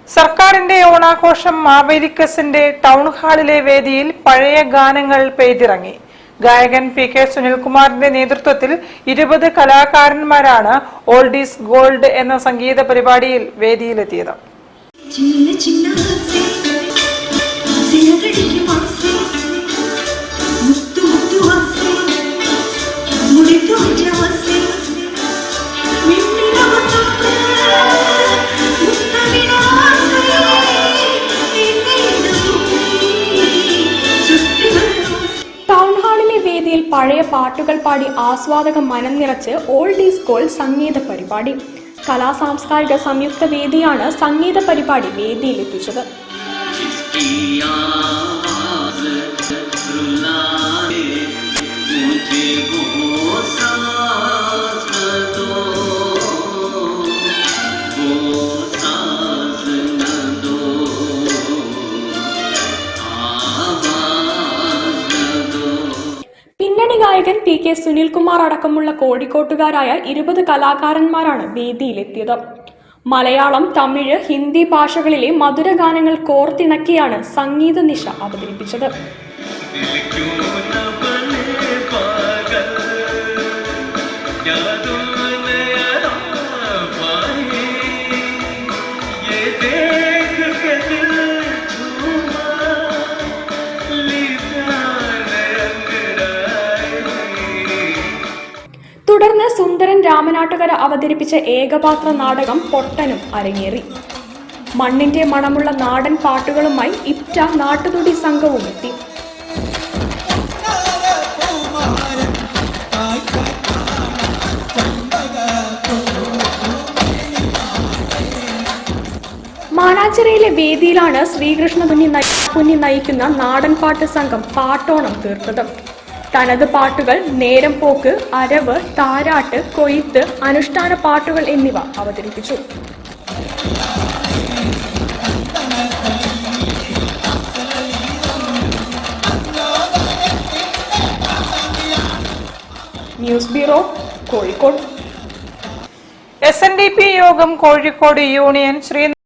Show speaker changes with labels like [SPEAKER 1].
[SPEAKER 1] സർക്കാരിന്റെ ഓണാഘോഷം മാവേലിക്കസിന്റെ ടൗൺ ഹാളിലെ വേദിയിൽ പഴയ ഗാനങ്ങൾ പെയ്തിറങ്ങി. ഗായകൻ PK സുനിൽകുമാറിന്റെ നേതൃത്വത്തിൽ 20 കലാകാരന്മാരാണ് ഓൾഡ് ഈസ് ഗോൾഡ് എന്ന സംഗീത പരിപാടിയിൽ വേദിയിലെത്തിയത്.
[SPEAKER 2] വേദിയിൽ പഴയ പാട്ടുകൾ പാടി ആസ്വാദക മനം നിറച്ച് ഓൾഡ് ഈസ് ഗോൾഡ് സംഗീത പരിപാടി. കലാ സാംസ്കാരിക സംയുക്ത വേദിയാണ് സംഗീത പരിപാടി വേദിയിലെത്തിച്ചത്. ഗായകൻ PK സുനിൽകുമാർ അടക്കമുള്ള കോഴിക്കോട്ടുകാരായ 20 കലാകാരന്മാരാണ് വേദിയിലെത്തിയത്. മലയാളം, തമിഴ്, ഹിന്ദി ഭാഷകളിലെ മധുരഗാനങ്ങൾ കോർത്തിണക്കിയാണ് സംഗീത നിശ അവതരിപ്പിച്ചത്. തുടർന്ന് സുന്ദരൻ രാമനാട്ടുകര അവതരിപ്പിച്ച ഏകപാത്ര നാടകം പൊട്ടനും അരങ്ങേറി. മണ്ണിന്റെ മണമുള്ള നാടൻ പാട്ടുകളുമായി ഇപ്റ്റ നാട്ടുതുടി സംഘവും എത്തി. മാനാഞ്ചിറയിലെ വേദിയിലാണ് ശ്രീകൃഷ്ണ കുഞ്ഞി നയിക്കുന്ന നാടൻ പാട്ട് സംഘം പാട്ടോണം തീർത്തത്. തനത് പാട്ടുകൾ, നേരം പോക്ക്, അരവ്, താരാട്ട്, കൊയ്ത്ത്, അനുഷ്ഠാന പാട്ടുകൾ എന്നിവ അവതരിപ്പിച്ചു. News bureau, Kozhikode.
[SPEAKER 1] SNDP യോഗം കോഴിക്കോട് യൂണിയൻ ശ്രീ